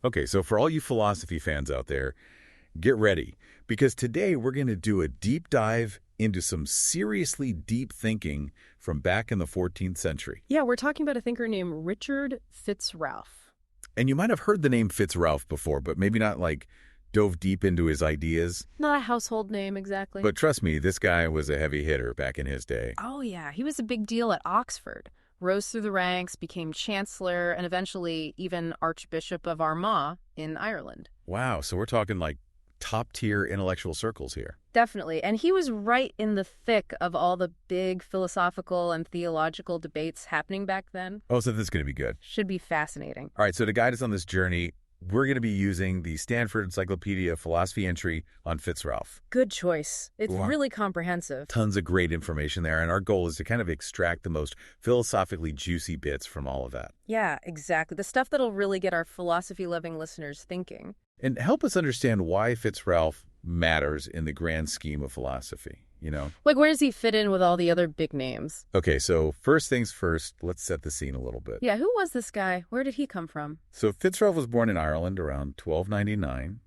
Okay, so for all you philosophy fans out there, get ready, because today we're going to do a deep dive into some seriously deep thinking from back in the 14th century. Yeah, we're talking about a thinker named Richard FitzRalph. And you might have heard the name FitzRalph before, but maybe not dove deep into his ideas. Not a household name exactly. But trust me, this guy was a heavy hitter back in his day. Oh yeah, he was a big deal at Oxford. Rose through the ranks, became chancellor, and eventually even Archbishop of Armagh in Ireland. Wow, so we're talking top-tier intellectual circles here. Definitely. And he was right in the thick of all the big philosophical and theological debates happening back then. Oh, so this is going to be good. Should be fascinating. All right, so to guide us on this journey, we're going to be using the Stanford Encyclopedia Philosophy entry on FitzRalph. Good choice. It's Wow. really comprehensive. Tons of great information there, and our goal is to kind of extract the most philosophically juicy bits from all of that. Yeah, exactly. The stuff that'll really get our philosophy-loving listeners thinking. And help us understand why FitzRalph matters in the grand scheme of philosophy, Like, where does he fit in with all the other big names? Okay, so first things first, let's set the scene a little bit. Yeah, who was this guy? Where did he come from? So FitzRalph was born in Ireland around 1299,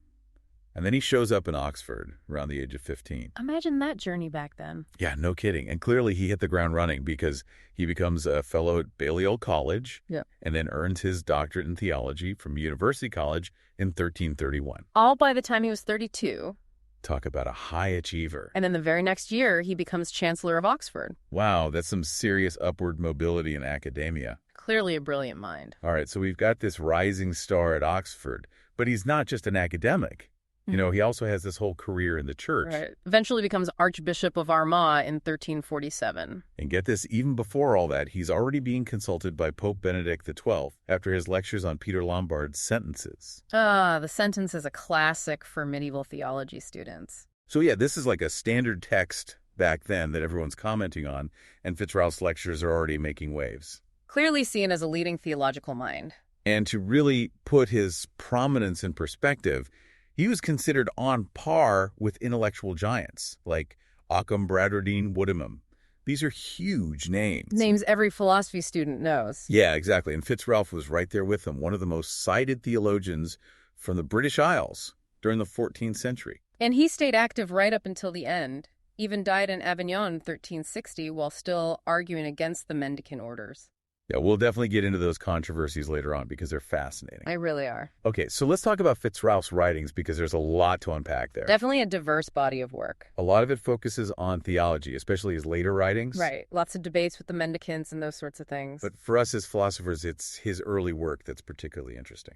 and then he shows up in Oxford around the age of 15. Imagine that journey back then. Yeah, no kidding. And clearly he hit the ground running because he becomes a fellow at Balliol College and then earns his doctorate in theology from University College in 1331. All by the time he was 32. Talk about a high achiever. And then the very next year, he becomes Chancellor of Oxford. Wow, that's some serious upward mobility in academia. Clearly a brilliant mind. All right, so we've got this rising star at Oxford, but he's not just an academic. He also has this whole career in the church. Right. Eventually becomes Archbishop of Armagh in 1347. And get this, even before all that, he's already being consulted by Pope Benedict XII after his lectures on Peter Lombard's Sentences. The Sentence is a classic for medieval theology students. So yeah, this is like a standard text back then that everyone's commenting on, and FitzRalph's lectures are already making waves. Clearly seen as a leading theological mind. And to really put his prominence in perspective, he was considered on par with intellectual giants like Occam, Bradwardine, Woodham. These are huge names. Names every philosophy student knows. Yeah, exactly. And FitzRalph was right there with them, one of the most cited theologians from the British Isles during the 14th century. And he stayed active right up until the end. Even died in Avignon in 1360 while still arguing against the mendicant orders. Yeah, we'll definitely get into those controversies later on because they're fascinating. They really are. Okay, so let's talk about FitzRalph's writings because there's a lot to unpack there. Definitely a diverse body of work. A lot of it focuses on theology, especially his later writings. Right. Lots of debates with the mendicants and those sorts of things. But for us as philosophers, it's his early work that's particularly interesting.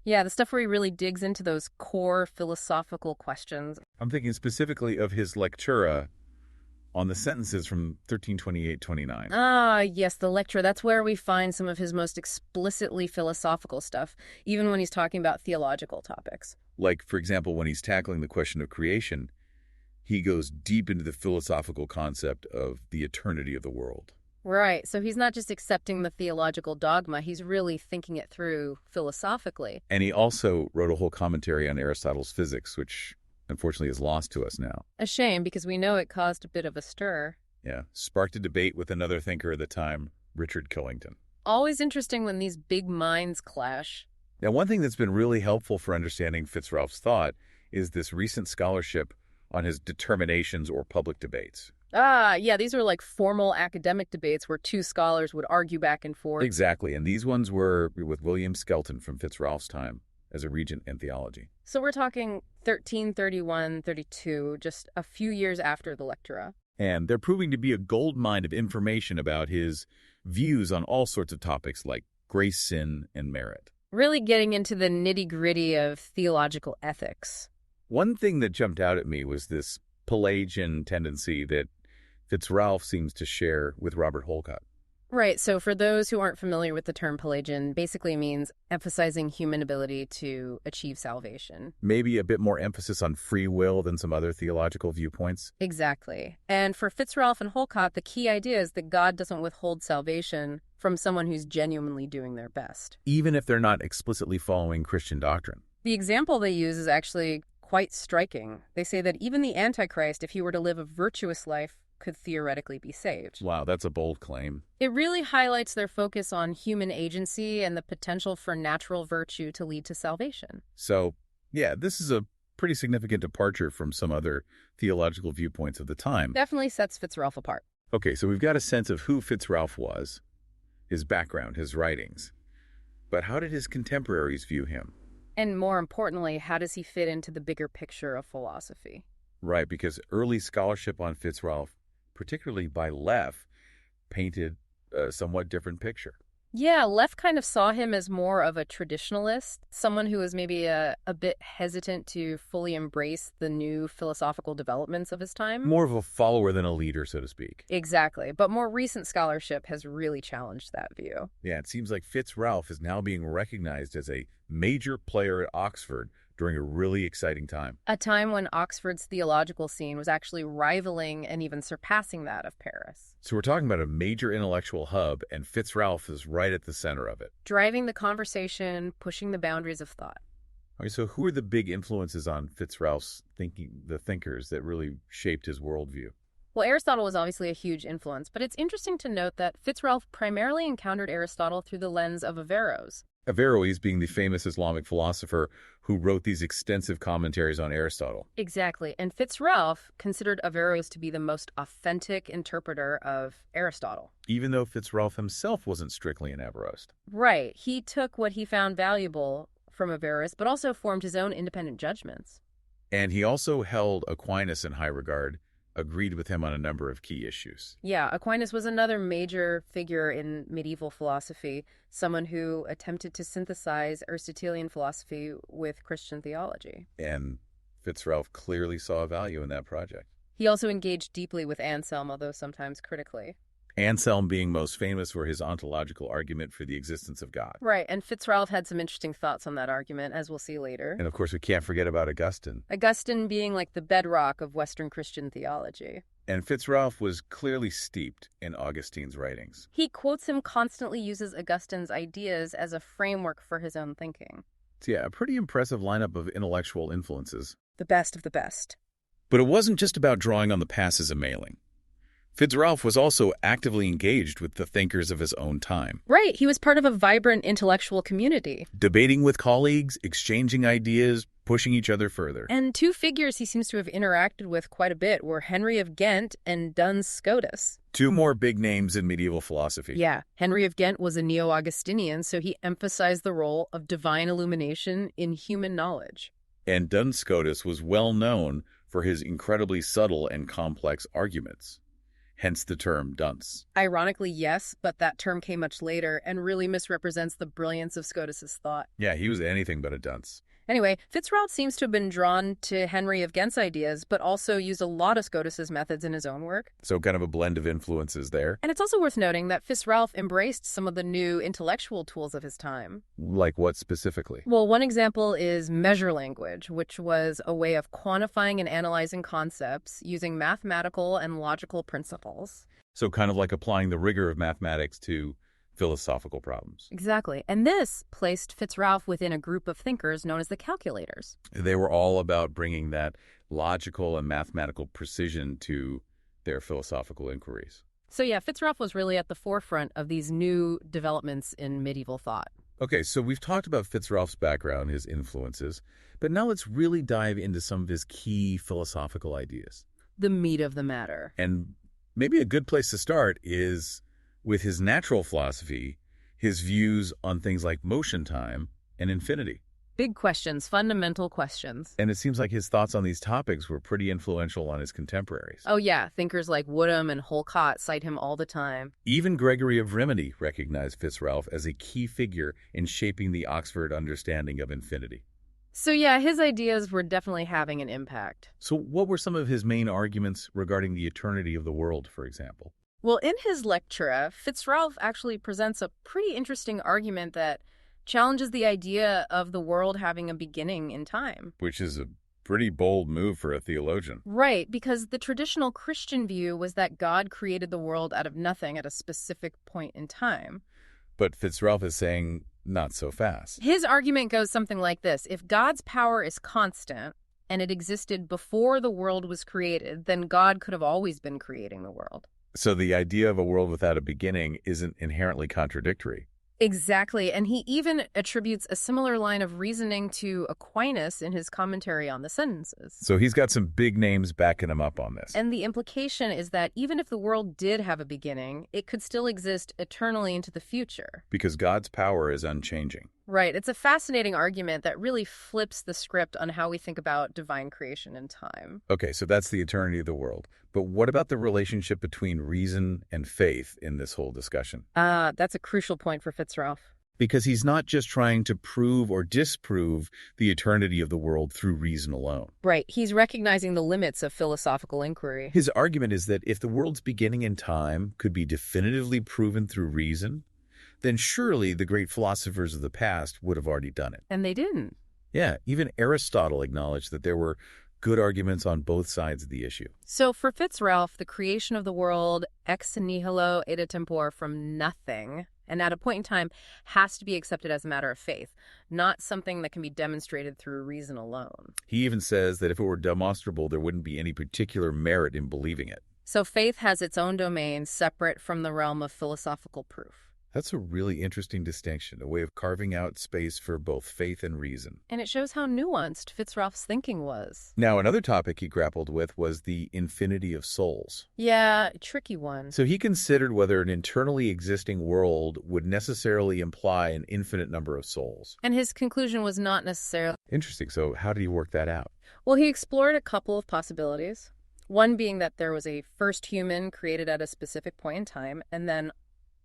Yeah, the stuff where he really digs into those core philosophical questions. I'm thinking specifically of his Lectura on the Sentences from 1328-29. Ah, yes, the lecture. That's where we find some of his most explicitly philosophical stuff, even when he's talking about theological topics. Like, for example, when he's tackling the question of creation, he goes deep into the philosophical concept of the eternity of the world. Right, so he's not just accepting the theological dogma, he's really thinking it through philosophically. And he also wrote a whole commentary on Aristotle's physics, which unfortunately is lost to us now. A shame, because we know it caused a bit of a stir. Yeah, sparked a debate with another thinker at the time, Richard Killington. Always interesting when these big minds clash. Now, one thing that's been really helpful for understanding FitzRalph's thought is this recent scholarship on his determinations or public debates. Ah, yeah, these are like formal academic debates where two scholars would argue back and forth. Exactly, and these ones were with William Skelton from FitzRalph's time as a regent in theology. So we're talking 1331-32, just a few years after the Lectura. And they're proving to be a gold mine of information about his views on all sorts of topics like grace, sin, and merit. Really getting into the nitty-gritty of theological ethics. One thing that jumped out at me was this Pelagian tendency that FitzRalph seems to share with Robert Holcott. Right, so for those who aren't familiar with the term Pelagian, basically means emphasizing human ability to achieve salvation. Maybe a bit more emphasis on free will than some other theological viewpoints. Exactly. And for FitzRalph and Holcott, the key idea is that God doesn't withhold salvation from someone who's genuinely doing their best. Even if they're not explicitly following Christian doctrine. The example they use is actually quite striking. They say that even the Antichrist, if he were to live a virtuous life, could theoretically be saved. Wow, that's a bold claim. It really highlights their focus on human agency and the potential for natural virtue to lead to salvation. So, yeah, this is a pretty significant departure from some other theological viewpoints of the time. Definitely sets FitzRalph apart. Okay, so we've got a sense of who FitzRalph was, his background, his writings. But how did his contemporaries view him? And more importantly, how does he fit into the bigger picture of philosophy? Right, because early scholarship on FitzRalph, particularly by Leff, painted a somewhat different picture. Yeah, Leff kind of saw him as more of a traditionalist, someone who was maybe a bit hesitant to fully embrace the new philosophical developments of his time. More of a follower than a leader, so to speak. Exactly, but more recent scholarship has really challenged that view. Yeah, it seems like FitzRalph is now being recognized as a major player at Oxford during a really exciting time. A time when Oxford's theological scene was actually rivaling and even surpassing that of Paris. So we're talking about a major intellectual hub, and FitzRalph is right at the center of it. Driving the conversation, pushing the boundaries of thought. All right, so who are the big influences on FitzRalph's thinking, the thinkers that really shaped his worldview? Well, Aristotle was obviously a huge influence, but it's interesting to note that FitzRalph primarily encountered Aristotle through the lens of Averroes. Averroes being the famous Islamic philosopher who wrote these extensive commentaries on Aristotle. Exactly, and FitzRalph considered Averroes to be the most authentic interpreter of Aristotle. Even though FitzRalph himself wasn't strictly an Averroist. Right, he took what he found valuable from Averroes, but also formed his own independent judgments. And he also held Aquinas in high regard, agreed with him on a number of key issues. Yeah, Aquinas was another major figure in medieval philosophy, someone who attempted to synthesize Aristotelian philosophy with Christian theology. And FitzRalph clearly saw value in that project. He also engaged deeply with Anselm, although sometimes critically. Anselm being most famous for his ontological argument for the existence of God. Right, and FitzRalph had some interesting thoughts on that argument, as we'll see later. And of course, we can't forget about Augustine. Augustine being like the bedrock of Western Christian theology. And FitzRalph was clearly steeped in Augustine's writings. He quotes him, constantly uses Augustine's ideas as a framework for his own thinking. So yeah, a pretty impressive lineup of intellectual influences. The best of the best. But it wasn't just about drawing on the passes of mailing. FitzRalph was also actively engaged with the thinkers of his own time. Right, he was part of a vibrant intellectual community. Debating with colleagues, exchanging ideas, pushing each other further. And two figures he seems to have interacted with quite a bit were Henry of Ghent and Duns Scotus. Two more big names in medieval philosophy. Yeah, Henry of Ghent was a Neo-Augustinian, so he emphasized the role of divine illumination in human knowledge. And Duns Scotus was well known for his incredibly subtle and complex arguments. Hence the term dunce. Ironically, yes, but that term came much later and really misrepresents the brilliance of Scotus's thought. Yeah, he was anything but a dunce. Anyway, FitzRalph seems to have been drawn to Henry of Ghent's ideas, but also used a lot of Scotus's methods in his own work. So kind of a blend of influences there. And it's also worth noting that FitzRalph embraced some of the new intellectual tools of his time. Like what specifically? Well, one example is measure language, which was a way of quantifying and analyzing concepts using mathematical and logical principles. So kind of like applying the rigor of mathematics to philosophical problems. Exactly. And this placed FitzRalph within a group of thinkers known as the calculators. They were all about bringing that logical and mathematical precision to their philosophical inquiries. So yeah, FitzRalph was really at the forefront of these new developments in medieval thought. Okay, so we've talked about FitzRalph's background, his influences, but now let's really dive into some of his key philosophical ideas. The meat of the matter. And maybe a good place to start is with his natural philosophy, his views on things like motion time and infinity. Big questions, fundamental questions. And it seems like his thoughts on these topics were pretty influential on his contemporaries. Oh yeah, thinkers like Woodham and Holcott cite him all the time. Even Gregory of Rimini recognized FitzRalph as a key figure in shaping the Oxford understanding of infinity. So yeah, his ideas were definitely having an impact. So what were some of his main arguments regarding the eternity of the world, for example? Well, in his lectura, FitzRalph actually presents a pretty interesting argument that challenges the idea of the world having a beginning in time. Which is a pretty bold move for a theologian. Right, because the traditional Christian view was that God created the world out of nothing at a specific point in time. But FitzRalph is saying, not so fast. His argument goes something like this. If God's power is constant, and it existed before the world was created, then God could have always been creating the world. So the idea of a world without a beginning isn't inherently contradictory. Exactly, and he even attributes a similar line of reasoning to Aquinas in his commentary on the sentences. So he's got some big names backing him up on this. And the implication is that even if the world did have a beginning, it could still exist eternally into the future. Because God's power is unchanging. Right. It's a fascinating argument that really flips the script on how we think about divine creation and time. Okay, so that's the eternity of the world. But what about the relationship between reason and faith in this whole discussion? That's a crucial point for FitzRalph. Because he's not just trying to prove or disprove the eternity of the world through reason alone. Right. He's recognizing the limits of philosophical inquiry. His argument is that if the world's beginning in time could be definitively proven through reason, then surely the great philosophers of the past would have already done it. And they didn't. Yeah, even Aristotle acknowledged that there were good arguments on both sides of the issue. So for FitzRalph, the creation of the world ex nihilo ida tempore, from nothing, and at a point in time, has to be accepted as a matter of faith, not something that can be demonstrated through reason alone. He even says that if it were demonstrable, there wouldn't be any particular merit in believing it. So faith has its own domain separate from the realm of philosophical proof. That's a really interesting distinction, a way of carving out space for both faith and reason. And it shows how nuanced FitzRalph's thinking was. Now, another topic he grappled with was the infinity of souls. Yeah, a tricky one. So he considered whether an internally existing world would necessarily imply an infinite number of souls. And his conclusion was not necessarily... Interesting. So how did he work that out? Well, he explored a couple of possibilities. One being that there was a first human created at a specific point in time, and then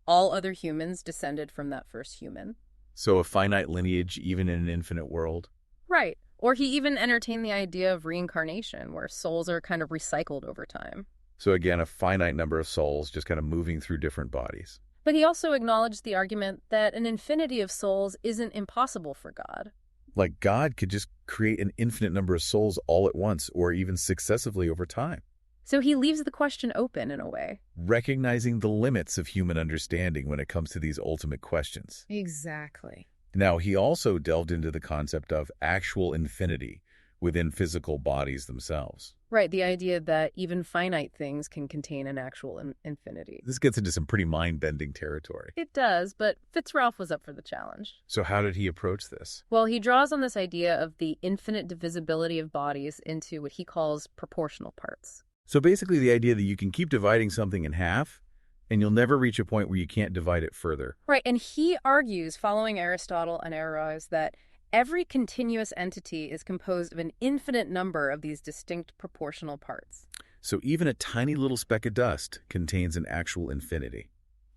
all other humans descended from that first human. So a finite lineage, even in an infinite world? Right. Or he even entertained the idea of reincarnation, where souls are kind of recycled over time. So again, a finite number of souls just kind of moving through different bodies. But he also acknowledged the argument that an infinity of souls isn't impossible for God. Like God could just create an infinite number of souls all at once, or even successively over time. So he leaves the question open in a way. Recognizing the limits of human understanding when it comes to these ultimate questions. Exactly. Now, he also delved into the concept of actual infinity within physical bodies themselves. Right, the idea that even finite things can contain an actual infinity. This gets into some pretty mind-bending territory. It does, but FitzRalph was up for the challenge. So how did he approach this? Well, he draws on this idea of the infinite divisibility of bodies into what he calls proportional parts. So basically the idea that you can keep dividing something in half, and you'll never reach a point where you can't divide it further. Right, and he argues, following Aristotle and Averroes, that every continuous entity is composed of an infinite number of these distinct proportional parts. So even a tiny little speck of dust contains an actual infinity.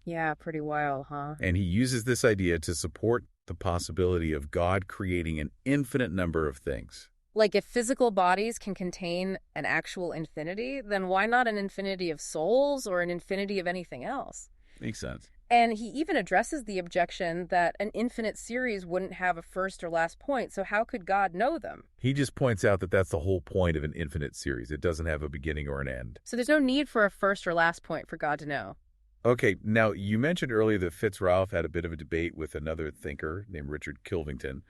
Yeah, pretty wild, huh? And he uses this idea to support the possibility of God creating an infinite number of things. Like, if physical bodies can contain an actual infinity, then why not an infinity of souls or an infinity of anything else? Makes sense. And he even addresses the objection that an infinite series wouldn't have a first or last point, so how could God know them? He just points out that that's the whole point of an infinite series. It doesn't have a beginning or an end. So there's no need for a first or last point for God to know. Okay, now you mentioned earlier that FitzRalph had a bit of a debate with another thinker named Richard Kilvington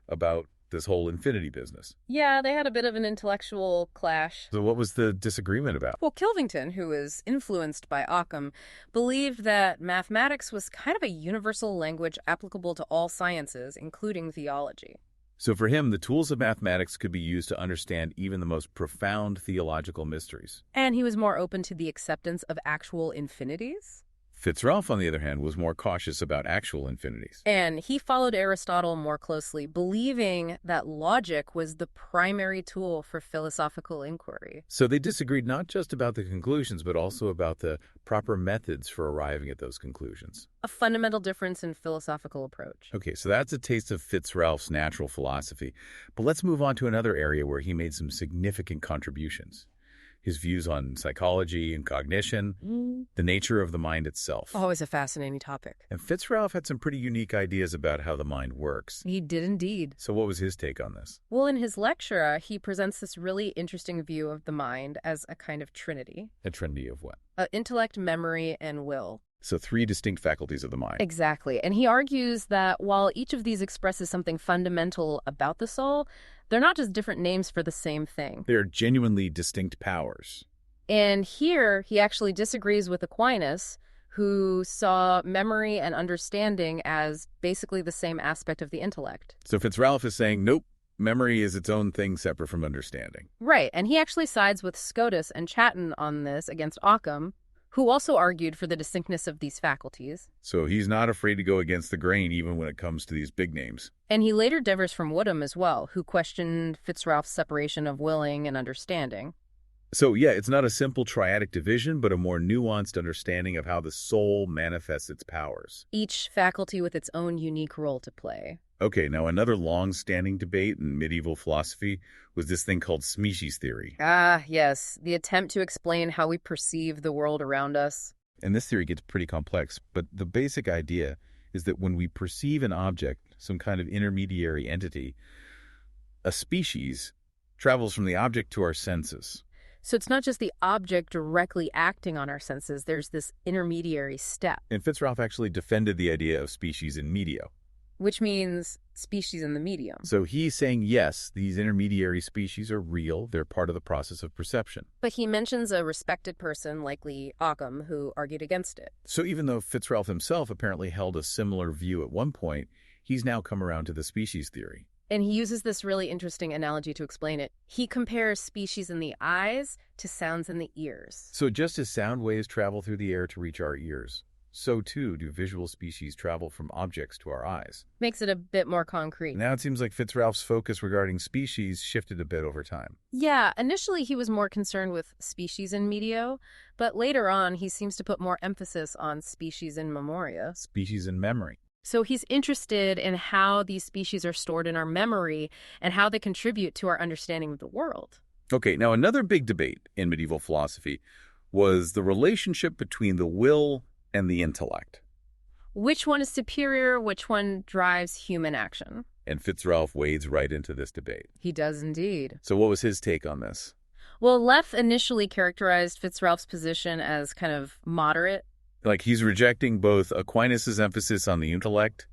about this whole infinity business. Yeah, they had a bit of an intellectual clash. So what was the disagreement about? Well, Kilvington, who was influenced by Occam, believed that mathematics was kind of a universal language applicable to all sciences, including theology. So for him, the tools of mathematics could be used to understand even the most profound theological mysteries. And he was more open to the acceptance of actual infinities. FitzRalph, on the other hand, was more cautious about actual infinities. And he followed Aristotle more closely, believing that logic was the primary tool for philosophical inquiry. So they disagreed not just about the conclusions, but also about the proper methods for arriving at those conclusions. A fundamental difference in philosophical approach. Okay, so that's a taste of FitzRalph's natural philosophy. But let's move on to another area where he made some significant contributions. His views on psychology and cognition, the nature of the mind itself. Always a fascinating topic. And FitzRalph had some pretty unique ideas about how the mind works. He did indeed. So what was his take on this? Well, in his lecture, he presents this really interesting view of the mind as a kind of trinity. A trinity of what? Intellect, memory, and will. So 3 distinct faculties of the mind. Exactly. And he argues that while each of these expresses something fundamental about the soul, They're not just different names for the same thing. They are genuinely distinct powers. And here, he actually disagrees with Aquinas, who saw memory and understanding as basically the same aspect of the intellect. So FitzRalph is saying, nope, memory is its own thing separate from understanding. Right, and he actually sides with Scotus and Chatton on this against Occam, who also argued for the distinctness of these faculties. So he's not afraid to go against the grain even when it comes to these big names. And he later differs from Woodham as well, who questioned FitzRalph's separation of willing and understanding. So yeah, it's not a simple triadic division, but a more nuanced understanding of how the soul manifests its powers. Each faculty with its own unique role to play. Okay, now another long-standing debate in medieval philosophy was this thing called species theory. Ah, yes, the attempt to explain how we perceive the world around us. And this theory gets pretty complex, but the basic idea is that when we perceive an object, some kind of intermediary entity, a species travels from the object to our senses. So it's not just the object directly acting on our senses, there's this intermediary step. And FitzRalph actually defended the idea of species in medio. Which means species in the medium. So he's saying, yes, these intermediary species are real. They're part of the process of perception. But he mentions a respected person, likely Occam, who argued against it. So even though FitzRalph himself apparently held a similar view at one point, he's now come around to the species theory. And he uses this really interesting analogy to explain it. He compares species in the eyes to sounds in the ears. So just as sound waves travel through the air to reach our ears, so too do visual species travel from objects to our eyes. Makes it a bit more concrete. Now it seems like FitzRalph's focus regarding species shifted a bit over time. Yeah, initially he was more concerned with species in medio, but later on he seems to put more emphasis on species in memoria. Species in memory. So he's interested in how these species are stored in our memory and how they contribute to our understanding of the world. Okay, now another big debate in medieval philosophy was the relationship between the will and the intellect. Which one is superior? Which one drives human action? And FitzRalph wades right into this debate. He does indeed. So what was his take on this? Well, Leff initially characterized FitzRalph's position as kind of moderate. Like he's rejecting both Aquinas' emphasis on the intellect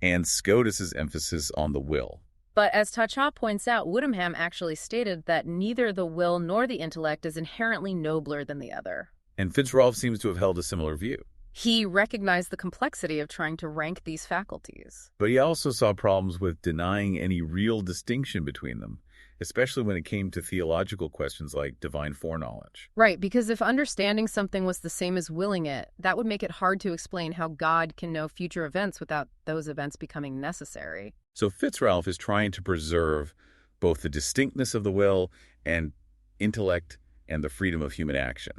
and Scotus' emphasis on the will. But as Tacha points out, Woodham actually stated that neither the will nor the intellect is inherently nobler than the other. And FitzRalph seems to have held a similar view. He recognized the complexity of trying to rank these faculties. But he also saw problems with denying any real distinction between them, especially when it came to theological questions like divine foreknowledge. Right, because if understanding something was the same as willing it, that would make it hard to explain how God can know future events without those events becoming necessary. So FitzRalph is trying to preserve both the distinctness of the will and intellect and the freedom of human action.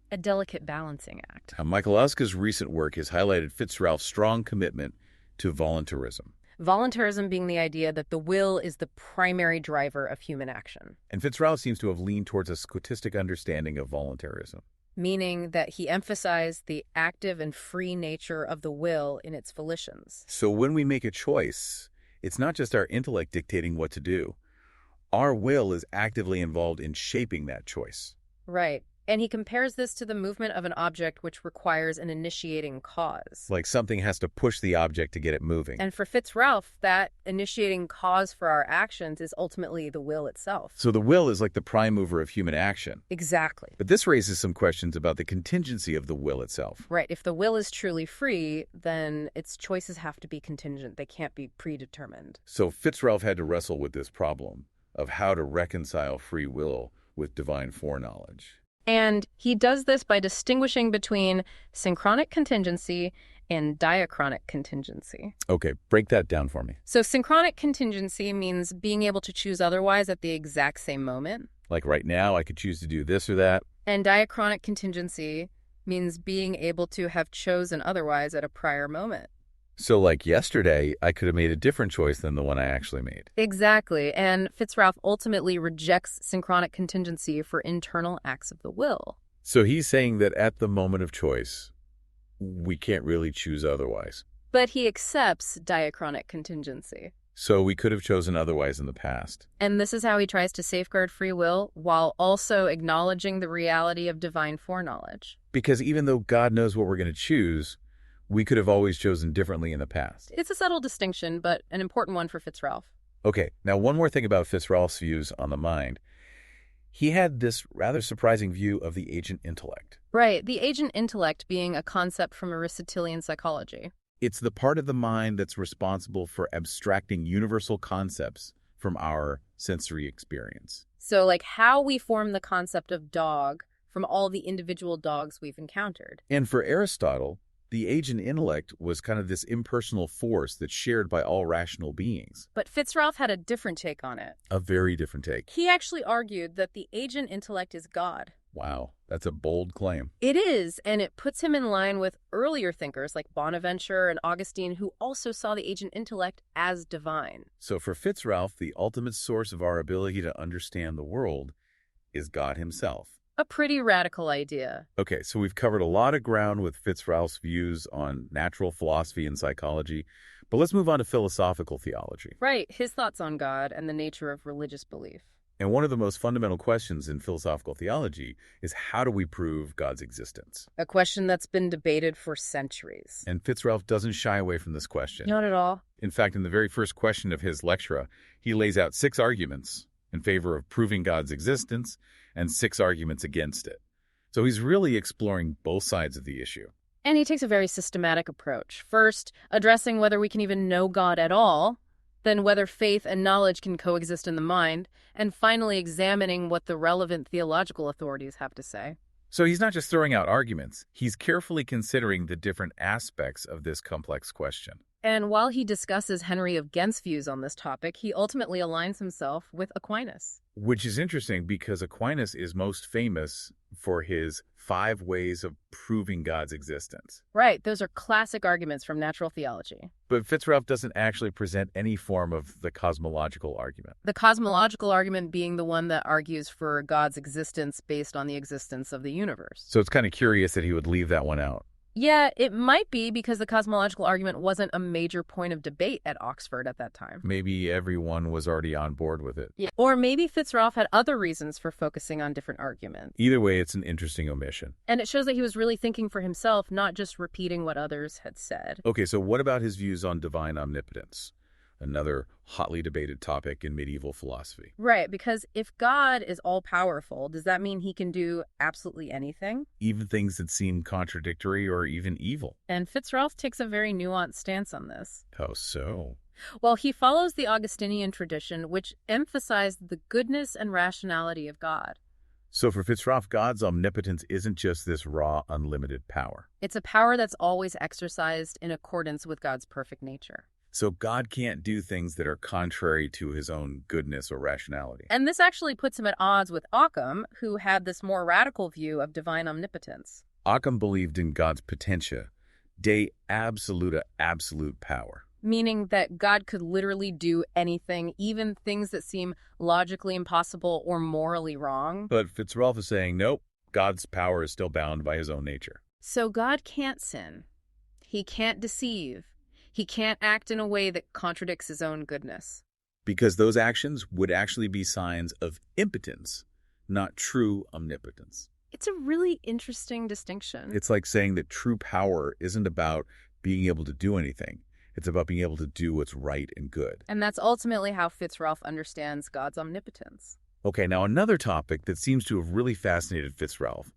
A delicate balancing act. Now, Michael recent work has highlighted FitzRalph's strong commitment to voluntarism. Voluntarism being the idea that the will is the primary driver of human action. And FitzRalph seems to have leaned towards a scotistic understanding of voluntarism. Meaning that he emphasized the active and free nature of the will in its volitions. So when we make a choice, it's not just our intellect dictating what to do. Our will is actively involved in shaping that choice. Right. And he compares this to the movement of an object which requires an initiating cause. Like something has to push the object to get it moving. And for FitzRalph, that initiating cause for our actions is ultimately the will itself. So the will is like the prime mover of human action. Exactly. But this raises some questions about the contingency of the will itself. Right. If the will is truly free, then its choices have to be contingent. They can't be predetermined. So FitzRalph had to wrestle with this problem of how to reconcile free will with divine foreknowledge. And he does this by distinguishing between synchronic contingency and diachronic contingency. Okay, break that down for me. So synchronic contingency means being able to choose otherwise at the exact same moment. Like right now, I could choose to do this or that. And diachronic contingency means being able to have chosen otherwise at a prior moment. So like yesterday, I could have made a different choice than the one I actually made. Exactly. And FitzRalph ultimately rejects synchronic contingency for internal acts of the will. So he's saying that at the moment of choice, we can't really choose otherwise. But he accepts diachronic contingency. So we could have chosen otherwise in the past. And this is how he tries to safeguard free will while also acknowledging the reality of divine foreknowledge. Because even though God knows what we're going to choose, we could have always chosen differently in the past. It's a subtle distinction, but an important one for FitzRalph. Okay, now one more thing about FitzRalph's views on the mind. He had this rather surprising view of the agent intellect. Right, the agent intellect being a concept from Aristotelian psychology. It's the part of the mind that's responsible for abstracting universal concepts from our sensory experience. So, like how we form the concept of dog from all the individual dogs we've encountered. And for Aristotle, the agent intellect was kind of this impersonal force that's shared by all rational beings. But FitzRalph had a different take on it. A very different take. He actually argued that the agent intellect is God. Wow, that's a bold claim. It is, and it puts him in line with earlier thinkers like Bonaventure and Augustine, who also saw the agent intellect as divine. So for FitzRalph, the ultimate source of our ability to understand the world is God himself. A pretty radical idea. Okay, so we've covered a lot of ground with FitzRalph's views on natural philosophy and psychology, but let's move on to philosophical theology. Right, his thoughts on God and the nature of religious belief. And one of the most fundamental questions in philosophical theology is how do we prove God's existence? A question that's been debated for centuries. And FitzRalph doesn't shy away from this question. Not at all. In fact, in the very first question of his lecture, he lays out 6 arguments in favor of proving God's existence and 6 arguments against it. So he's really exploring both sides of the issue. And he takes a very systematic approach. First, addressing whether we can even know God at all, then whether faith and knowledge can coexist in the mind, and finally examining what the relevant theological authorities have to say. So he's not just throwing out arguments, he's carefully considering the different aspects of this complex question. And while he discusses Henry of Ghent's views on this topic, he ultimately aligns himself with Aquinas. Which is interesting because Aquinas is most famous for his 5 ways of proving God's existence. Right, those are classic arguments from natural theology. But FitzRalph doesn't actually present any form of the cosmological argument. The cosmological argument being the one that argues for God's existence based on the existence of the universe. So it's kind of curious that he would leave that one out. Yeah, it might be because the cosmological argument wasn't a major point of debate at Oxford at that time. Maybe everyone was already on board with it. Yeah. Or maybe FitzRalph had other reasons for focusing on different arguments. Either way, it's an interesting omission. And it shows that he was really thinking for himself, not just repeating what others had said. Okay, so what about his views on divine omnipotence? Another hotly debated topic in medieval philosophy. Right, because if God is all-powerful, does that mean he can do absolutely anything? Even things that seem contradictory or even evil. And FitzRalph takes a very nuanced stance on this. How so? Well, he follows the Augustinian tradition, which emphasized the goodness and rationality of God. So for FitzRalph, God's omnipotence isn't just this raw, unlimited power. It's a power that's always exercised in accordance with God's perfect nature. So God can't do things that are contrary to his own goodness or rationality. And this actually puts him at odds with Occam, who had this more radical view of divine omnipotence. Occam believed in God's potentia, de absoluta absolute power. Meaning that God could literally do anything, even things that seem logically impossible or morally wrong. But FitzRalph is saying, nope, God's power is still bound by his own nature. So God can't sin. He can't deceive. He can't act in a way that contradicts his own goodness. Because those actions would actually be signs of impotence, not true omnipotence. It's a really interesting distinction. It's like saying that true power isn't about being able to do anything. It's about being able to do what's right and good. And that's ultimately how FitzRalph understands God's omnipotence. Okay, now another topic that seems to have really fascinated FitzRalph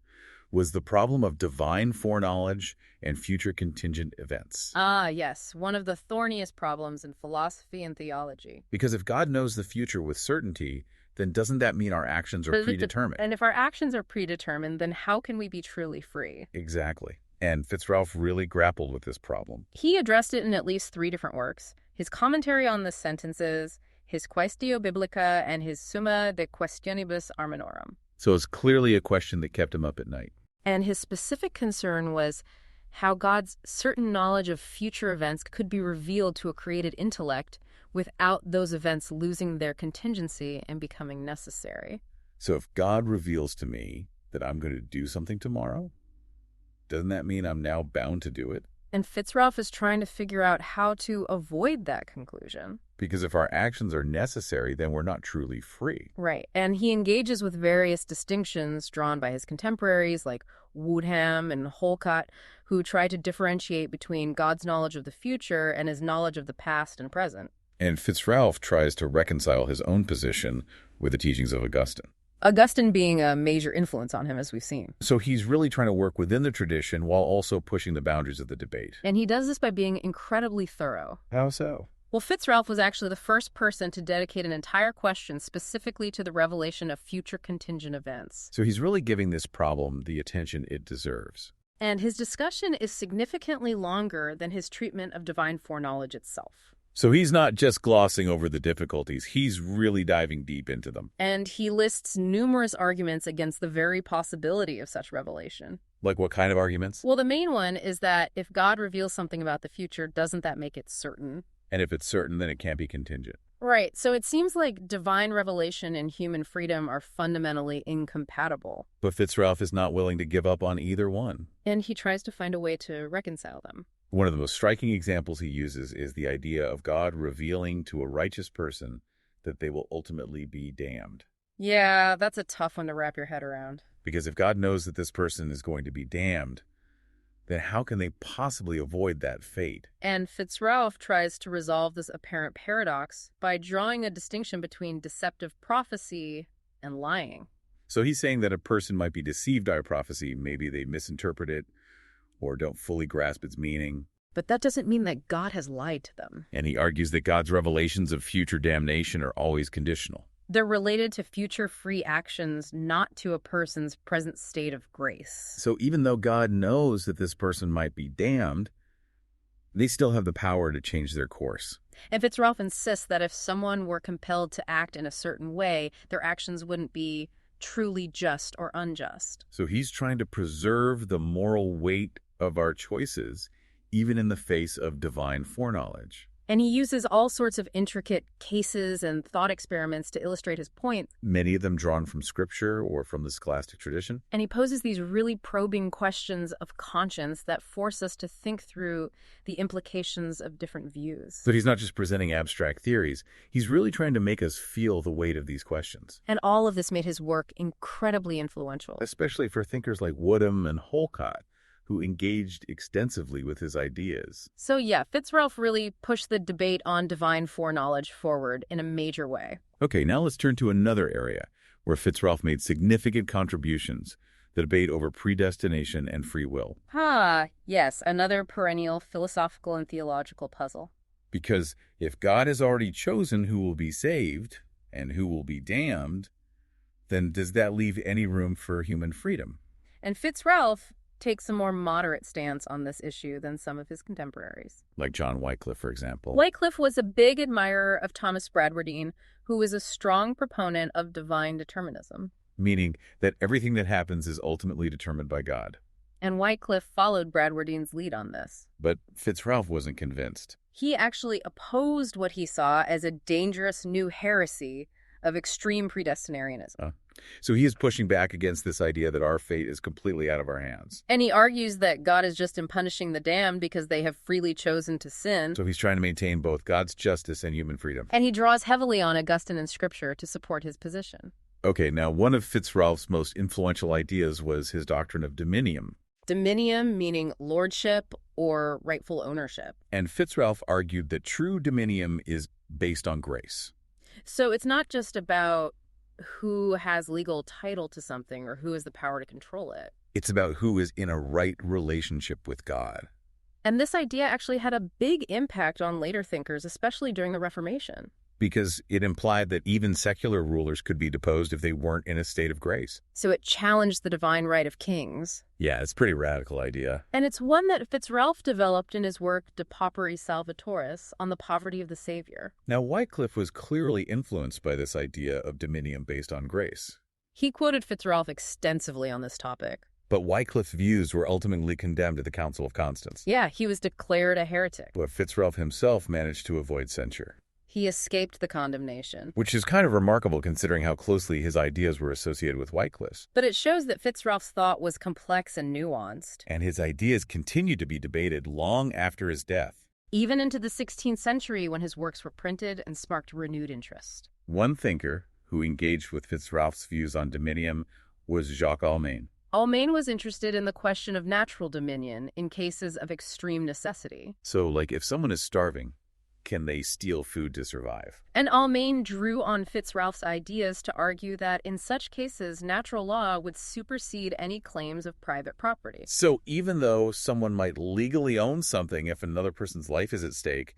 was the problem of divine foreknowledge and future contingent events. Ah, yes, one of the thorniest problems in philosophy and theology. Because if God knows the future with certainty, then doesn't that mean our actions are predetermined? And if our actions are predetermined, then how can we be truly free? Exactly. And FitzRalph really grappled with this problem. He addressed it in at least 3 different works. His commentary on the sentences, his Quaestio Biblica, and his Summa de Questionibus Arminorum. So it's clearly a question that kept him up at night. And his specific concern was how God's certain knowledge of future events could be revealed to a created intellect without those events losing their contingency and becoming necessary. So if God reveals to me that I'm going to do something tomorrow, doesn't that mean I'm now bound to do it? And FitzRalph is trying to figure out how to avoid that conclusion. Because if our actions are necessary, then we're not truly free. Right. And he engages with various distinctions drawn by his contemporaries like Woodham and Holcott, who try to differentiate between God's knowledge of the future and his knowledge of the past and present. And FitzRalph tries to reconcile his own position with the teachings of Augustine. Augustine being a major influence on him, as we've seen. So he's really trying to work within the tradition while also pushing the boundaries of the debate. And he does this by being incredibly thorough. How so? Well, FitzRalph was actually the first person to dedicate an entire question specifically to the revelation of future contingent events. So he's really giving this problem the attention it deserves. And his discussion is significantly longer than his treatment of divine foreknowledge itself. So he's not just glossing over the difficulties, he's really diving deep into them. And he lists numerous arguments against the very possibility of such revelation. Like what kind of arguments? Well, the main one is that if God reveals something about the future, doesn't that make it certain? And if it's certain, then it can't be contingent. Right, so it seems like divine revelation and human freedom are fundamentally incompatible. But FitzRalph is not willing to give up on either one. And he tries to find a way to reconcile them. One of the most striking examples he uses is the idea of God revealing to a righteous person that they will ultimately be damned. Yeah, that's a tough one to wrap your head around. Because if God knows that this person is going to be damned, then how can they possibly avoid that fate? And FitzRalph tries to resolve this apparent paradox by drawing a distinction between deceptive prophecy and lying. So he's saying that a person might be deceived by a prophecy, maybe they misinterpret it or don't fully grasp its meaning. But that doesn't mean that God has lied to them. And he argues that God's revelations of future damnation are always conditional. They're related to future free actions, not to a person's present state of grace. So even though God knows that this person might be damned, they still have the power to change their course. And FitzRalph insists that if someone were compelled to act in a certain way, their actions wouldn't be truly just or unjust. So he's trying to preserve the moral weight of our choices, even in the face of divine foreknowledge. And he uses all sorts of intricate cases and thought experiments to illustrate his point. Many of them drawn from scripture or from the scholastic tradition. And he poses these really probing questions of conscience that force us to think through the implications of different views. But he's not just presenting abstract theories. He's really trying to make us feel the weight of these questions. And all of this made his work incredibly influential. Especially for thinkers like Woodham and Holcott, who engaged extensively with his ideas. So yeah, FitzRalph really pushed the debate on divine foreknowledge forward in a major way. Okay, now let's turn to another area where FitzRalph made significant contributions, the debate over predestination and free will. Yes, another perennial philosophical and theological puzzle. Because if God has already chosen who will be saved and who will be damned, then does that leave any room for human freedom? And FitzRalph takes a more moderate stance on this issue than some of his contemporaries. Like John Wycliffe, for example. Wycliffe was a big admirer of Thomas Bradwardine, who was a strong proponent of divine determinism. Meaning that everything that happens is ultimately determined by God. And Wycliffe followed Bradwardine's lead on this. But FitzRalph wasn't convinced. He actually opposed what he saw as a dangerous new heresy of extreme predestinarianism. So he is pushing back against this idea that our fate is completely out of our hands. And he argues that God is just in punishing the damned because they have freely chosen to sin. So he's trying to maintain both God's justice and human freedom. And he draws heavily on Augustine and Scripture to support his position. Okay, now one of FitzRalph's most influential ideas was his doctrine of dominium. Dominium meaning lordship or rightful ownership. And FitzRalph argued that true dominium is based on grace. So it's not just about who has legal title to something or who has the power to control it. It's about who is in a right relationship with God. And this idea actually had a big impact on later thinkers, especially during the Reformation. Because it implied that even secular rulers could be deposed if they weren't in a state of grace. So it challenged the divine right of kings. Yeah, it's a pretty radical idea. And it's one that FitzRalph developed in his work De Pauperi Salvatoris on the poverty of the Savior. Now, Wycliffe was clearly influenced by this idea of dominium based on grace. He quoted FitzRalph extensively on this topic. But Wycliffe's views were ultimately condemned at the Council of Constance. Yeah, he was declared a heretic. But FitzRalph himself managed to avoid censure. He escaped the condemnation. Which is kind of remarkable considering how closely his ideas were associated with Wycliffe's. But it shows that FitzRalph's thought was complex and nuanced. And his ideas continued to be debated long after his death. Even into the 16th century when his works were printed and sparked renewed interest. One thinker who engaged with FitzRalph's views on dominium was Jacques Almain. Almain was interested in the question of natural dominion in cases of extreme necessity. So, like if someone is starving, can they steal food to survive? And Almain drew on FitzRalph's ideas to argue that in such cases, natural law would supersede any claims of private property. So even though someone might legally own something if another person's life is at stake,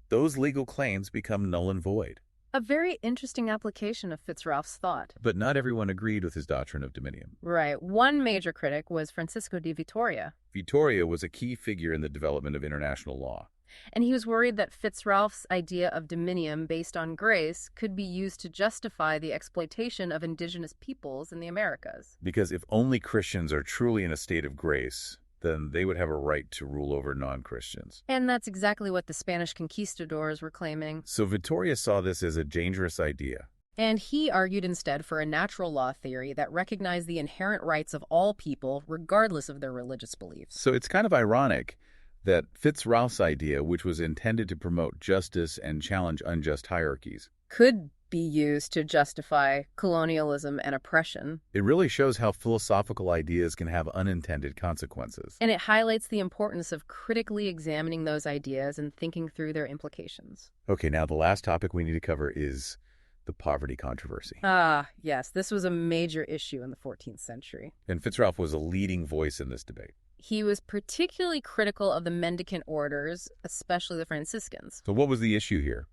those legal claims become null and void. A very interesting application of FitzRalph's thought. But not everyone agreed with his doctrine of dominium. Right. One major critic was Francisco de Vitoria. Vitoria was a key figure in the development of international law. And he was worried that FitzRalph's idea of dominium based on grace could be used to justify the exploitation of indigenous peoples in the Americas. Because if only Christians are truly in a state of grace, then they would have a right to rule over non-Christians. And that's exactly what the Spanish conquistadors were claiming. So Vitoria saw this as a dangerous idea. And he argued instead for a natural law theory that recognized the inherent rights of all people, regardless of their religious beliefs. So it's kind of ironic that FitzRalph's idea, which was intended to promote justice and challenge unjust hierarchies, could be used to justify colonialism and oppression. It really shows how philosophical ideas can have unintended consequences. And it highlights the importance of critically examining those ideas and thinking through their implications. Okay, now the last topic we need to cover is the poverty controversy. Ah, yes, this was a major issue in the 14th century. And FitzRalph was a leading voice in this debate. He was particularly critical of the mendicant orders, especially the Franciscans. So what was the issue here?